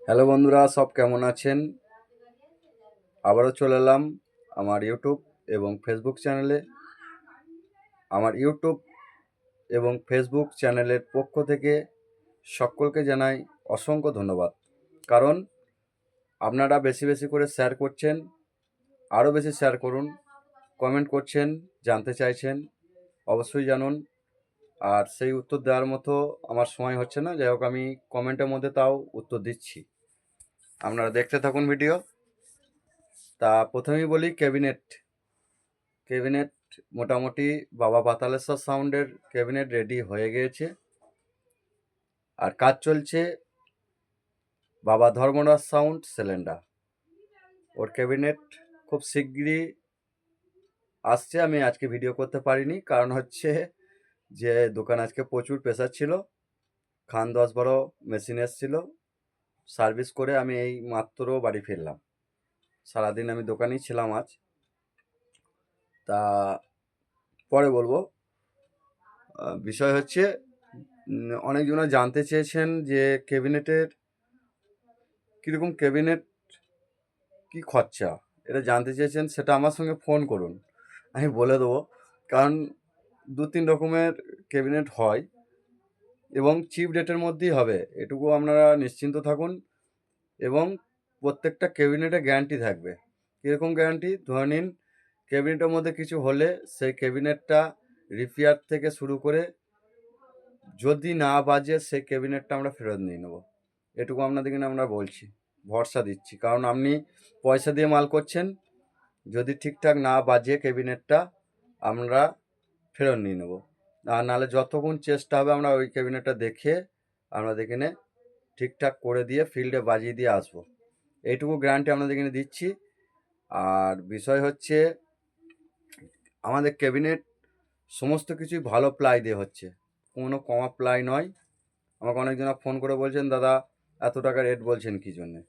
Hello বন্ধুরা, সব কেমন আছেন? আবারও চলে এলাম আমার ইউটিউব এবং ফেসবুক চ্যানেলে। আমার ইউটিউব এবং ফেসবুক চ্যানেলের পক্ষ থেকে সকলকে জানাই অসংখ্য ধন্যবাদ। কারণ আপনারা বেশি বেশি করে শেয়ার করছেন, আরও বেশি শেয়ার করুন, কমেন্ট করছেন, জানতে চাইছেন, অবশ্যই জানুন। আর সেই উত্তর দেওয়ার মতো আমার সময় হচ্ছে না, যাই হোক আমি কমেন্টের মধ্যে তাও উত্তর দিচ্ছি। আপনারা দেখতে থাকুন ভিডিও। তা প্রথমেই বলি ক্যাবিনেট মোটামুটি বাবা পাতালেশ্বর সাউন্ডের ক্যাবিনেট রেডি হয়ে গিয়েছে। আর কাজ চলছে বাবা ধর্মরাজ সাউন্ড সিলিন্ডার, ওর ক্যাবিনেট খুব শিগগিরই আসছে। আমি আজকে ভিডিও করতে পারিনি, কারণ হচ্ছে যে দোকান আজকে প্রচুর প্রেসার ছিল। খান 10-12 মেশিন এসছিল, সার্ভিস করে আমি এই মাত্র বাড়ি ফিরলাম। সারাদিন আমি দোকানেই ছিলাম আজ। তা পরে বলবো। বিষয় হচ্ছে অনেকজনা জানতে চেয়েছেন যে ক্যাবিনেটের কীরকম, ক্যাবিনেট কী খরচা, এটা জানতে চেয়েছেন। সেটা আমার সঙ্গে ফোন করুন, আমি বলে দেবো। কারণ 2-3 রকমের ক্যাবিনেট হয় এবং চিপ রেটের মধ্যেই হবে, এটুকু আপনারা নিশ্চিন্ত থাকুন। এবং প্রত্যেকটা ক্যাবিনেটে গ্যারান্টি থাকবে। কীরকম গ্যারান্টি? ধরে নিন ক্যাবিনেটের মধ্যে কিছু হলে সেই ক্যাবিনেটটা রিপেয়ার থেকে শুরু করে যদি না বাজে সেই ক্যাবিনেটটা আমরা ফেরত নিয়ে নেব। এটুকু আপনাদেরকে আমরা বলছি, ভরসা দিচ্ছি। কারণ আপনি পয়সা দিয়ে মাল করছেন, যদি ঠিকঠাক না বাজে ক্যাবিনেটটা আমরা ফেরত নিয়ে নেব। আর নাহলে যতক্ষণ চেষ্টা হবে আমরা ওই ক্যাবিনেটটা দেখে আপনাদের এখানে ঠিকঠাক করে দিয়ে ফিল্ডে বাজিয়ে দিয়ে আসবো। এইটুকু গ্যারান্টি আপনাদের এখানে দিচ্ছি। আর বিষয় হচ্ছে আমাদের ক্যাবিনেট সমস্ত কিছুই ভালো প্লাই দিয়ে হচ্ছে, কোনো কমা প্লাই নয়। আমাকে অনেকজনা ফোন করে বলছেন, দাদা এত টাকা রেট বলছেন কী জন্যে?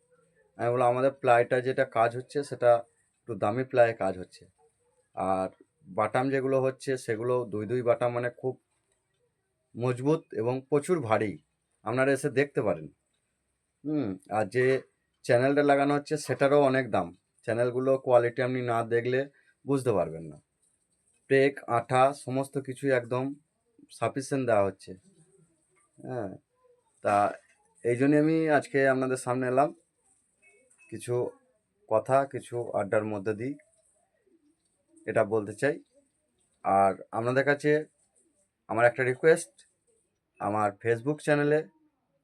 আমি বললাম আমাদের প্লাইটা যেটা কাজ হচ্ছে সেটা একটু দামি প্লাইয়ে কাজ হচ্ছে। আর বাটাম যেগুলো হচ্ছে সেগুলো দুই বাটাম, মানে খুব মজবুত এবং প্রচুর ভারী। আপনারা এসে দেখতে পারেন। আর যে চ্যানেলটা লাগানো হচ্ছে সেটারও অনেক দাম। চ্যানেলগুলো কোয়ালিটি আপনি না দেখলে বুঝতে পারবেন না। ব্রেক, আঠা সমস্ত কিছুই একদম সাফিসিয়েন্ট দেওয়া হচ্ছে। হ্যাঁ, তা এই জন্যে আমি আজকে আপনাদের সামনে এলাম, কিছু কথা, কিছু আড্ডার মধ্যে দিই এটা বলতে চাই। আর আপনাদের কাছে আমার একটা রিকোয়েস্ট, আমার ফেসবুক চ্যানেলে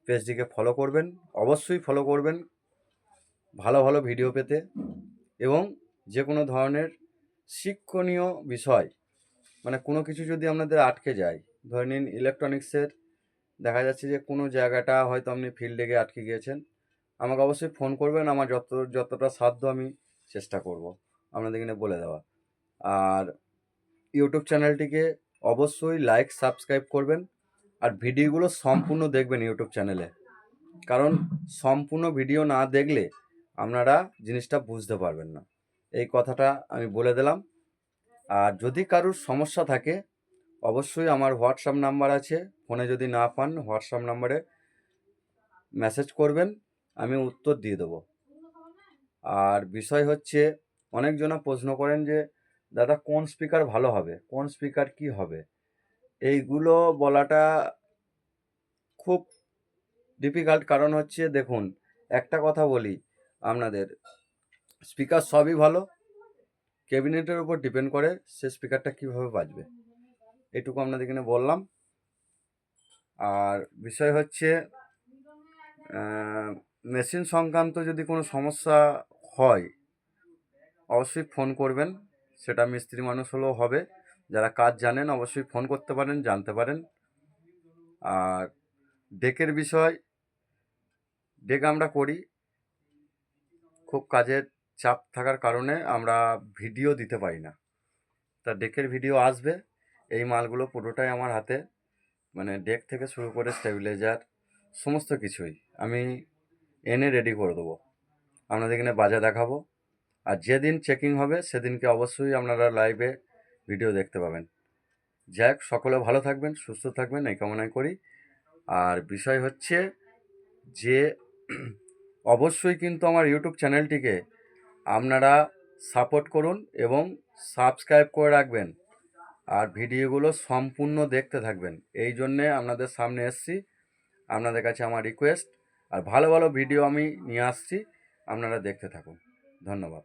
পেজটিকে ফলো করবেন, অবশ্যই ফলো করবেন ভালো ভালো ভিডিও পেতে। এবং যে কোনো ধরনের শিক্ষণীয় বিষয়, মানে কোনো কিছু যদি আপনাদের আটকে যায়, ধরে নিন ইলেকট্রনিক্সের দেখা যাচ্ছে যে কোনো জায়গাটা হয়তো আপনি ফিল্ডে গিয়ে আটকে গিয়েছেন, আমাকে অবশ্যই ফোন করবেন। আমার যতটা সাধ্য আমি চেষ্টা করব আপনাদের এখানে বলে দেওয়া। আর ইউটিউব চ্যানেলটিকে অবশ্যই লাইক সাবস্ক্রাইব করবেন। আর ভিডিওগুলো সম্পূর্ণ দেখবেন ইউটিউব চ্যানেলে, কারণ সম্পূর্ণ ভিডিও না দেখলে আপনারা জিনিসটা বুঝতে পারবেন না। এই কথাটা আমি বলে দিলাম। আর যদি কারোর সমস্যা থাকে অবশ্যই আমার হোয়াটসঅ্যাপ নাম্বার আছে, ফোনে যদি না পান হোয়াটসঅ্যাপ নাম্বারে মেসেজ করবেন, আমি উত্তর দিয়ে দেবো। আর বিষয় হচ্ছে অনেকজনা প্রশ্ন করেন যে দাদা কোন স্পিকার ভালো হবে, কোন স্পিকার কি হবে, এইগুলো বলাটা খুব ডিফিকাল্ট। কারণ হচ্ছে দেখুন, একটা কথা বলি আপনাদের, স্পিকার সবই ভালো, ক্যাবিনেটের উপর ডিপেন্ড করে সে স্পিকারটা কীভাবে বাজবে। এটুকু আপনাদের এখানে বললাম। আর বিষয় হচ্ছে মেশিন সংক্রান্ত যদি কোনো সমস্যা হয় অবশ্যই ফোন করবেন। সেটা মিস্ত্রি মানুষ হলেও হবে, যারা কাজ জানেন অবশ্যই ফোন করতে পারেন, জানতে পারেন। আর ডেকের বিষয়, ডেক আমরা করি, খুব কাজের চাপ থাকার কারণে আমরা ভিডিও দিতে পারি না। তা ডেকের ভিডিও আসবে। এই মালগুলো পুরোটাই আমার হাতে, মানে ডেক থেকে শুরু করে স্টেবিলাইজার সমস্ত কিছুই আমি এনে রেডি করে দেবো, আপনাদের এখানে বাজা দেখাবো। আর যেদিন চেকিং হবে সেদিনকে অবশ্যই আপনারা লাইভে ভিডিও দেখতে পাবেন। যাই হোক, সকলে ভালো থাকবেন, সুস্থ থাকবেন এই কামনাই করি। আর বিষয় হচ্ছে যে অবশ্যই কিন্তু আমার ইউটিউব চ্যানেলটিকে আপনারা সাপোর্ট করুন এবং সাবস্ক্রাইব করে রাখবেন, আর ভিডিওগুলো সম্পূর্ণ দেখতে থাকবেন। এই জন্যে আপনাদের সামনে এসেছি, আপনাদের কাছে আমার রিকোয়েস্ট। আর ভালো ভালো ভিডিও আমি নিয়ে আসছি, আপনারা দেখতে থাকুন। ধন্যবাদ।